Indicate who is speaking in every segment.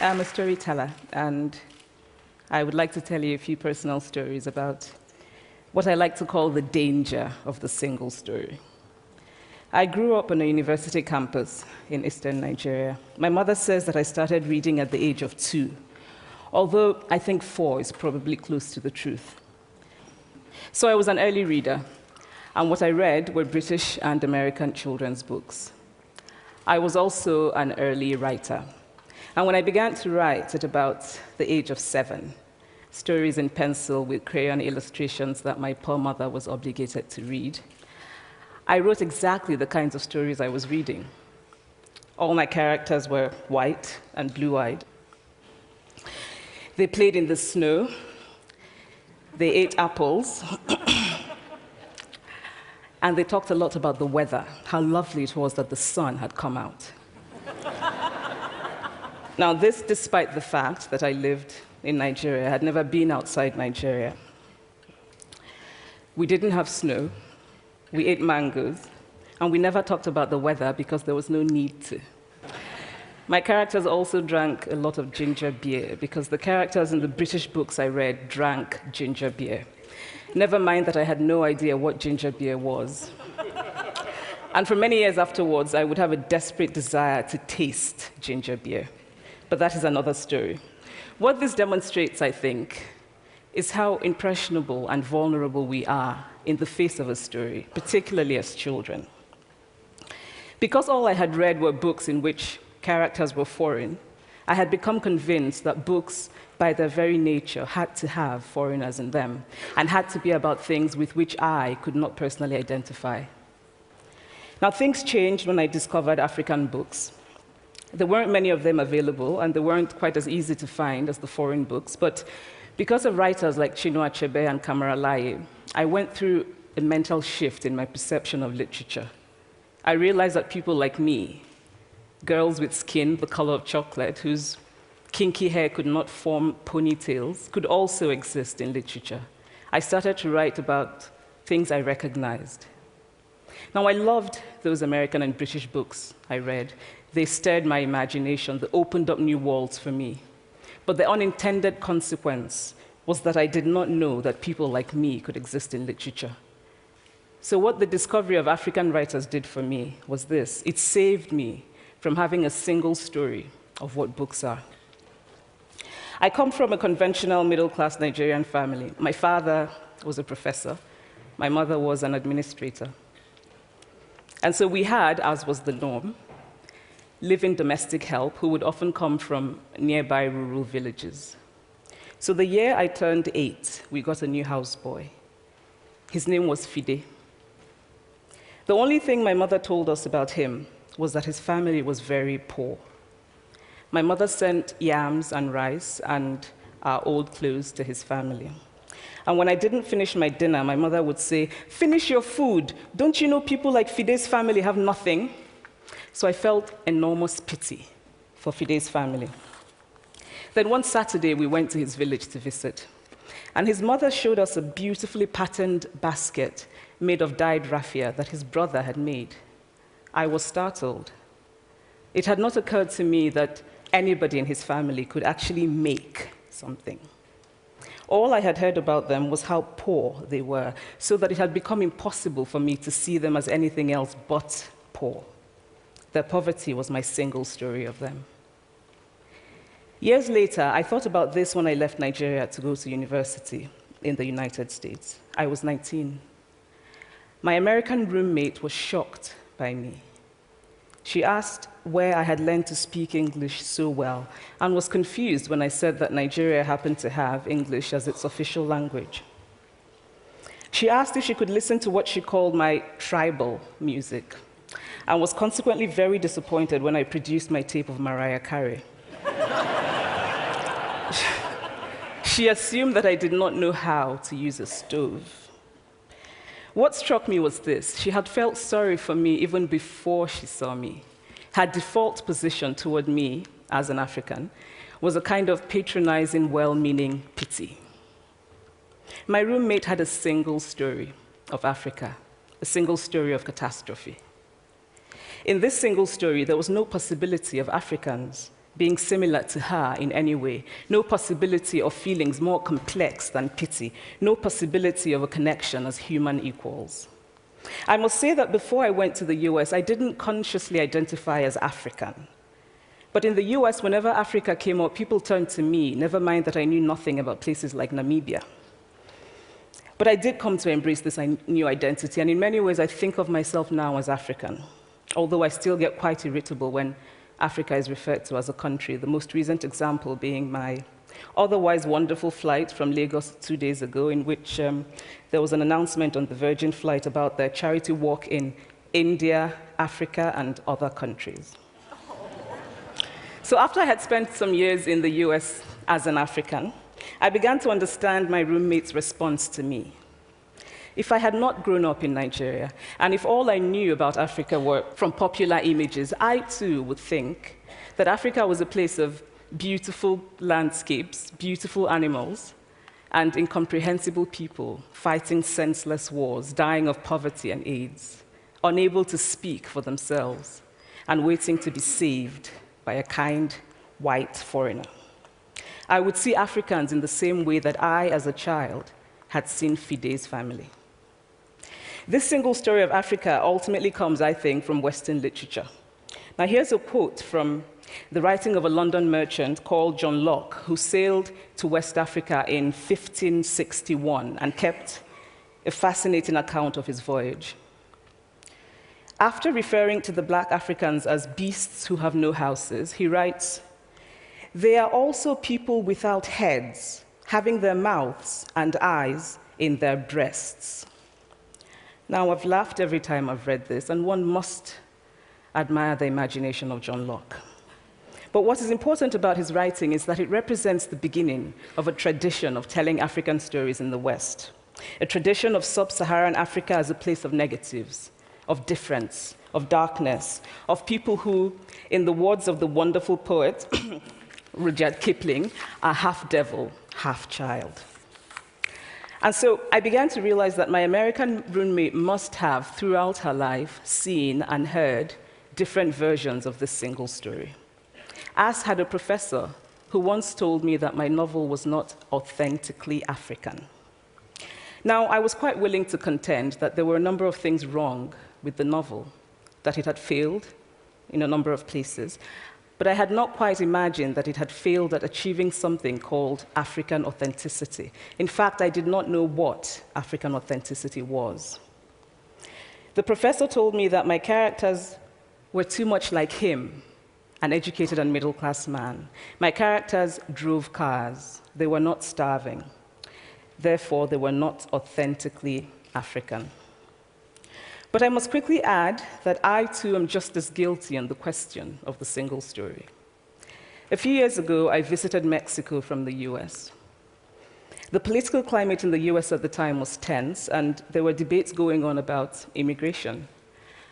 Speaker 1: I'm a storyteller, and I would like to tell you a few personal stories about what I like to call the danger of the single story. I grew up on a university campus in eastern Nigeria. My mother says that I started reading at the age of 2, although I think 4 is probably close to the truth. So I was an early reader, and what I read were British and American children's books. I was also an early writer. And when I began to write at about the age of 7, stories in pencil with crayon illustrations that my poor mother was obligated to read, I wrote exactly the kinds of stories I was reading. All my characters were white and blue-eyed. They played in the snow. They ate apples. And they talked a lot about the weather, how lovely it was that the sun had come out. Now, this despite the fact that I lived in Nigeria. I had never been outside Nigeria. We didn't have snow. We ate mangoes. And we never talked about the weather because there was no need to. My characters also drank a lot of ginger beer because the characters in the British books I read drank ginger beer. Never mind that I had no idea what ginger beer was. And for many years afterwards, I would have a desperate desire to taste ginger beer. But that is another story. What this demonstrates, I think, is how impressionable and vulnerable we are in the face of a story, particularly as children. Because all I had read were books in which characters were foreign, I had become convinced that books, by their very nature, had to have foreigners in them and had to be about things with which I could not personally identify. Now, things changed when I discovered African books. There weren't many of them available, and they weren't quite as easy to find as the foreign books, but because of writers like Chinua Achebe and Kamara Laye, I went through a mental shift in my perception of literature. I realized that people like me, girls with skin the color of chocolate, whose kinky hair could not form ponytails, could also exist in literature. I started to write about things I recognized. Now, I loved those American and British books I read. They stirred my imagination. They opened up new worlds for me. But the unintended consequence was that I did not know that people like me could exist in literature. So what the discovery of African writers did for me was this. It saved me from having a single story of what books are. I come from a conventional middle-class Nigerian family. My father was a professor. My mother was an administrator. And so we had, as was the norm, live-in domestic help who would often come from nearby rural villages. So the year I turned 8, we got a new houseboy. His name was Fide. The only thing my mother told us about him was that his family was very poor. My mother sent yams and rice and our old clothes to his family. And when I didn't finish my dinner, my mother would say, "Finish your food. Don't you know people like Fide's family have nothing?" So I felt enormous pity for Fide's family. Then one Saturday, we went to his village to visit. And his mother showed us a beautifully patterned basket made of dyed raffia that his brother had made. I was startled. It had not occurred to me that anybody in his family could actually make something. All I had heard about them was how poor they were, so that it had become impossible for me to see them as anything else but poor. Their poverty was my single story of them. Years later, I thought about this when I left Nigeria to go to university in the United States. I was 19. My American roommate was shocked by me. She asked where I had learned to speak English so well and was confused when I said that Nigeria happened to have English as its official language. She asked if she could listen to what she called my tribal music, and was consequently very disappointed when I produced my tape of Mariah Carey. She assumed that I did not know how to use a stove. What struck me was this. She had felt sorry for me even before she saw me. Her default position toward me, as an African, was a kind of patronizing, well-meaning pity. My roommate had a single story of Africa, a single story of catastrophe. In this single story, there was no possibility of Africans being similar to her in any way, no possibility of feelings more complex than pity, no possibility of a connection as human equals. I must say that before I went to the US, I didn't consciously identify as African. But in the US, whenever Africa came up, people turned to me, never mind that I knew nothing about places like Namibia. But I did come to embrace this new identity, and in many ways, I think of myself now as African, although I still get quite irritable when Africa is referred to as a country, the most recent example being my otherwise wonderful flight from Lagos 2 days ago, in which there was an announcement on the Virgin flight about their charity walk in India, Africa, and other countries. So after I had spent some years in the US as an African, I began to understand my roommate's response to me. If I had not grown up in Nigeria, and if all I knew about Africa were from popular images, I too would think that Africa was a place of beautiful landscapes, beautiful animals, and incomprehensible people fighting senseless wars, dying of poverty and AIDS, unable to speak for themselves, and waiting to be saved by a kind white foreigner. I would see Africans in the same way that I, as a child, had seen Fide's family. This single story of Africa ultimately comes, I think, from Western literature. Now, here's a quote from the writing of a London merchant called John Locke, who sailed to West Africa in 1561 and kept a fascinating account of his voyage. After referring to the black Africans as beasts who have no houses, he writes, "They are also people without heads, having their mouths and eyes in their breasts." Now, I've laughed every time I've read this, and one must admire the imagination of John Locke. But what is important about his writing is that it represents the beginning of a tradition of telling African stories in the West, a tradition of sub-Saharan Africa as a place of negatives, of difference, of darkness, of people who, in the words of the wonderful poet Rudyard Kipling, are half devil, half child. And so I began to realize that my American roommate must have, throughout her life, seen and heard different versions of this single story. As had a professor who once told me that my novel was not authentically African. Now, I was quite willing to contend that there were a number of things wrong with the novel, that it had failed in a number of places, but I had not quite imagined that it had failed at achieving something called African authenticity. In fact, I did not know what African authenticity was. The professor told me that my characters were too much like him, an educated and middle-class man. My characters drove cars. They were not starving. Therefore, they were not authentically African. But I must quickly add that I, too, am just as guilty on the question of the single story. A few years ago, I visited Mexico from the US. The political climate in the US at the time was tense, and there were debates going on about immigration.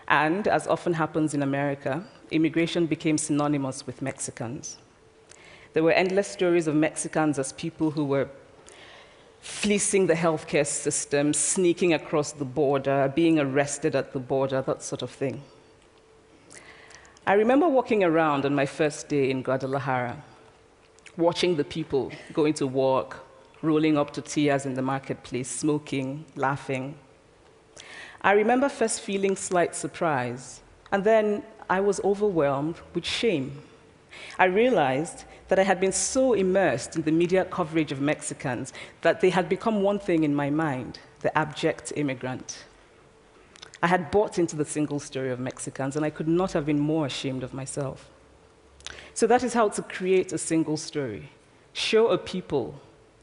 Speaker 1: And, as often happens in America, immigration became synonymous with Mexicans. There were endless stories of Mexicans as people who were fleecing the healthcare system, sneaking across the border, being arrested at the border, that sort of thing. I remember walking around on my first day in Guadalajara, watching the people going to work, rolling up tortillas in the marketplace, smoking, laughing. I remember first feeling slight surprise, and then I was overwhelmed with shame. I realized that I had been so immersed in the media coverage of Mexicans that they had become one thing in my mind, the abject immigrant. I had bought into the single story of Mexicans, and I could not have been more ashamed of myself. So that is how to create a single story. Show a people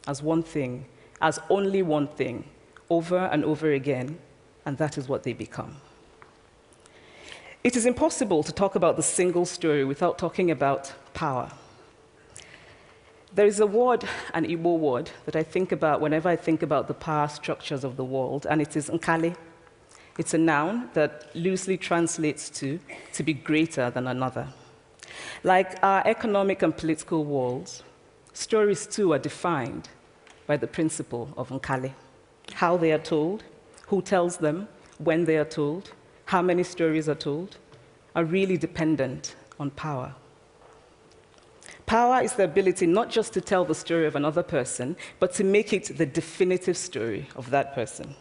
Speaker 1: as one thing, as only one thing, over and over again, and that is what they become. It is impossible to talk about the single story without talking about power. There is a word, an Igbo word, that I think about whenever I think about the power structures of the world, and it is nkali. It's a noun that loosely translates to be greater than another. Like our economic and political worlds, stories too are defined by the principle of nkali. How they are told, who tells them, when they are told, how many stories are told, are really dependent on power. Power is the ability not just to tell the story of another person, but to make it the definitive story of that person.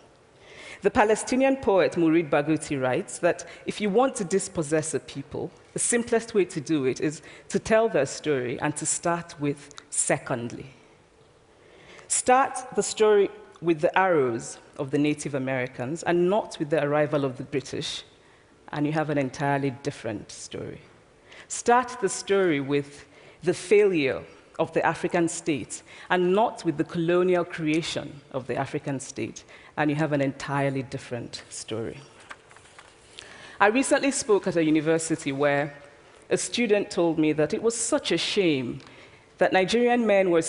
Speaker 1: The Palestinian poet Mourid Barghouti writes that if you want to dispossess a people, the simplest way to do it is to tell their story and to start with secondly. Start the story with the arrows of the Native Americans and not with the arrival of the British, and you have an entirely different story. Start the story with the failure of the African state and not with the colonial creation of the African state, and you have an entirely different story. I recently spoke at a university where a student told me that it was such a shame that Nigerian men were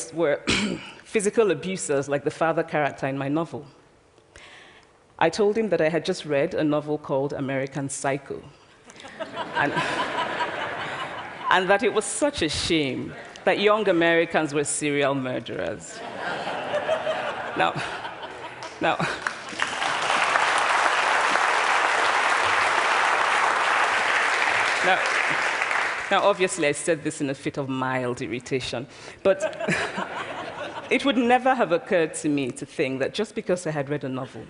Speaker 1: physical abusers like the father character in my novel. I told him that I had just read a novel called American Psycho, and that it was such a shame that young Americans were serial murderers. Now, obviously, I said this in a fit of mild irritation, but it would never have occurred to me to think that just because I had read a novel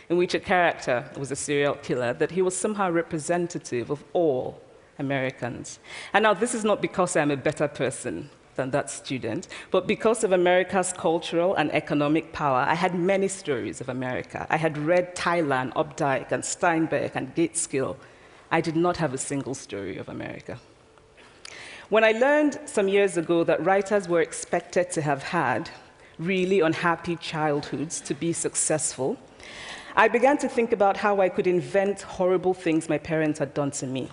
Speaker 1: in which a character was a serial killer, that he was somehow representative of all Americans. And now, this is not because I'm a better person than that student, but because of America's cultural and economic power, I had many stories of America. I had read Tylan, Updike, and Steinbeck, and Gateskill. I did not have a single story of America. When I learned some years ago that writers were expected to have had really unhappy childhoods to be successful, I began to think about how I could invent horrible things my parents had done to me.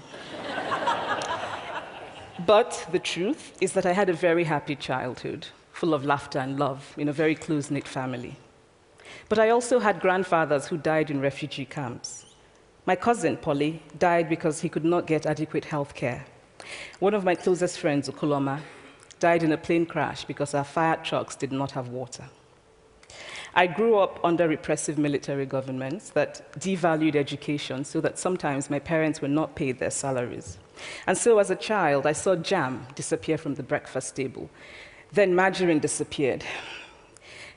Speaker 1: But the truth is that I had a very happy childhood, full of laughter and love, in a very close-knit family. But I also had grandfathers who died in refugee camps. My cousin, Polly, died because he could not get adequate health care. One of my closest friends, Okoloma, died in a plane crash because our fire trucks did not have water. I grew up under repressive military governments that devalued education so that sometimes my parents were not paid their salaries. And so as a child, I saw jam disappear from the breakfast table. Then margarine disappeared.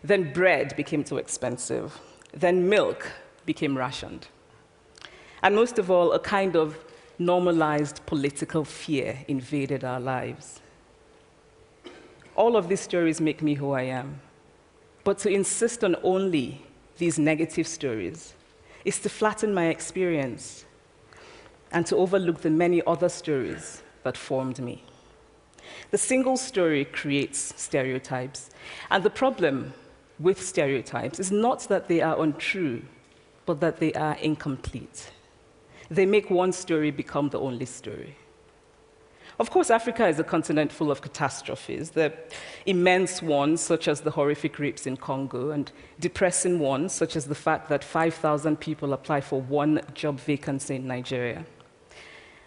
Speaker 1: Then bread became too expensive. Then milk became rationed. And most of all, a kind of normalized political fear invaded our lives. All of these stories make me who I am. But to insist on only these negative stories is to flatten my experience and to overlook the many other stories that formed me. The single story creates stereotypes, and the problem with stereotypes is not that they are untrue, but that they are incomplete. They make one story become the only story. Of course, Africa is a continent full of catastrophes. The immense ones, such as the horrific rapes in Congo, and depressing ones, such as the fact that 5,000 people apply for one job vacancy in Nigeria.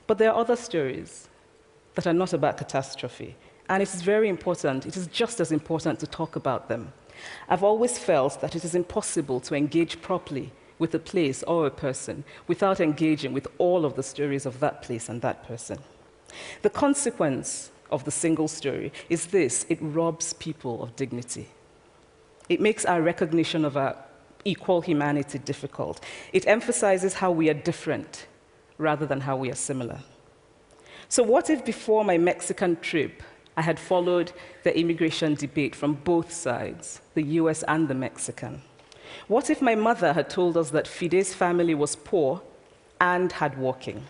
Speaker 1: But there are other stories that are not about catastrophe, and it is very important, it is just as important to talk about them. I've always felt that it is impossible to engage properly with a place or a person without engaging with all of the stories of that place and that person. The consequence of the single story is this: it robs people of dignity. It makes our recognition of our equal humanity difficult. It emphasizes how we are different rather than how we are similar. So what if before my Mexican trip, I had followed the immigration debate from both sides, the US and the Mexican? What if my mother had told us that Fide's family was poor and hardworking?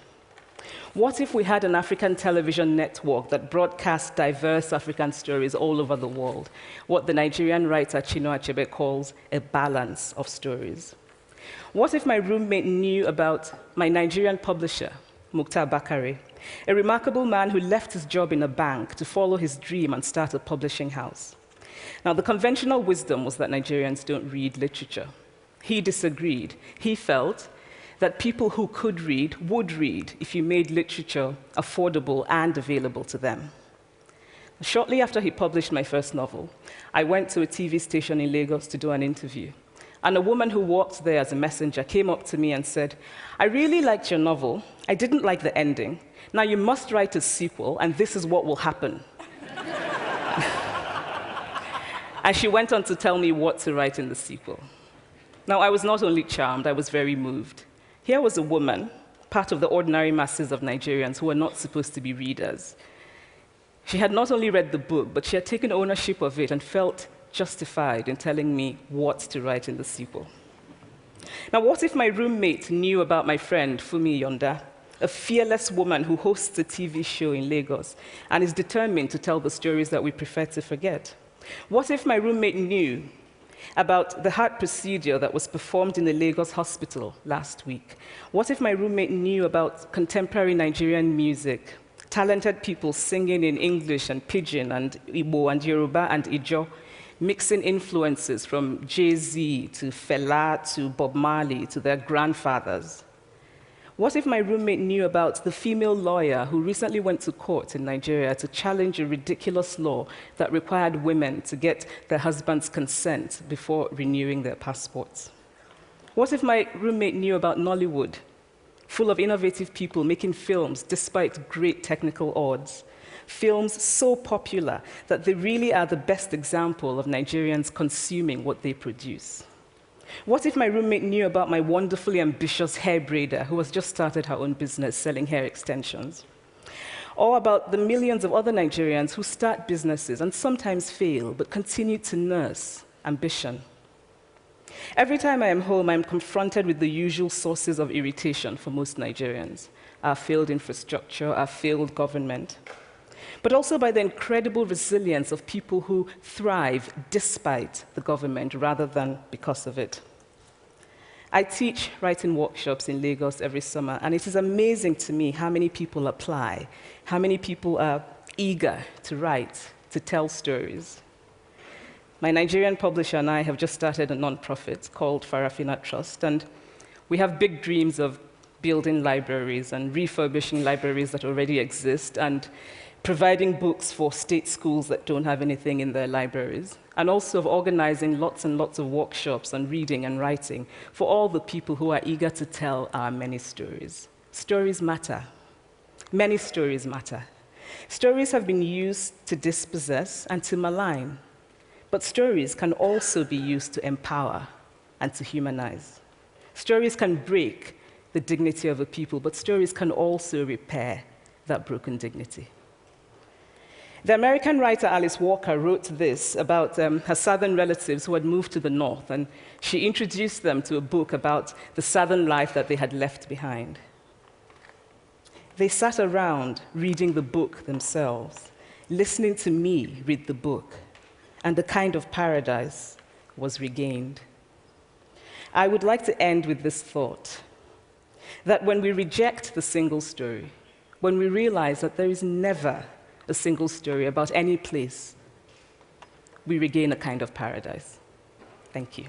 Speaker 1: What if we had an African television network that broadcast diverse African stories all over the world, what the Nigerian writer Chinua Achebe calls a balance of stories? What if my roommate knew about my Nigerian publisher, Mukhtar Bakare, a remarkable man who left his job in a bank to follow his dream and start a publishing house? Now, the conventional wisdom was that Nigerians don't read literature. He disagreed. He felt that people who could read would read if you made literature affordable and available to them. Shortly after he published my first novel, I went to a TV station in Lagos to do an interview. And a woman who worked there as a messenger came up to me and said, "I really liked your novel. I didn't like the ending. Now you must write a sequel, and this is what will happen." And she went on to tell me what to write in the sequel. Now, I was not only charmed, I was very moved. Here was a woman, part of the ordinary masses of Nigerians who were not supposed to be readers. She had not only read the book, but she had taken ownership of it and felt justified in telling me what to write in the sequel. Now, what if my roommate knew about my friend, Fumi Yonda, a fearless woman who hosts a TV show in Lagos and is determined to tell the stories that we prefer to forget? What if my roommate knew about the heart procedure that was performed in the Lagos hospital last week? What if my roommate knew about contemporary Nigerian music, talented people singing in English and Pidgin and Igbo and Yoruba and Ijo, mixing influences from Jay-Z to Fela to Bob Marley to their grandfathers? What if my roommate knew about the female lawyer who recently went to court in Nigeria to challenge a ridiculous law that required women to get their husband's consent before renewing their passports? What if my roommate knew about Nollywood, full of innovative people making films despite great technical odds? Films so popular that they really are the best example of Nigerians consuming what they produce. What if my roommate knew about my wonderfully ambitious hair braider who has just started her own business selling hair extensions? Or about the millions of other Nigerians who start businesses and sometimes fail, but continue to nurse ambition? Every time I am home, I am confronted with the usual sources of irritation for most Nigerians: our failed infrastructure, our failed government, but also by the incredible resilience of people who thrive despite the government rather than because of it. I teach writing workshops in Lagos every summer, and it is amazing to me how many people apply, how many people are eager to write, to tell stories. My Nigerian publisher and I have just started a nonprofit called Farafina Trust, and we have big dreams of building libraries and refurbishing libraries that already exist and providing books for state schools that don't have anything in their libraries, and also of organizing lots and lots of workshops on reading and writing for all the people who are eager to tell our many stories. Stories matter. Many stories matter. Stories have been used to dispossess and to malign, but stories can also be used to empower and to humanize. Stories can break the dignity of a people, but stories can also repair that broken dignity. The American writer Alice Walker wrote this about her southern relatives who had moved to the north, and she introduced them to a book about the southern life that they had left behind. They sat around reading the book themselves, listening to me read the book, and a kind of paradise was regained. I would like to end with this thought, that when we reject the single story, when we realize that there is never a single story about any place, we regain a kind of paradise. Thank you.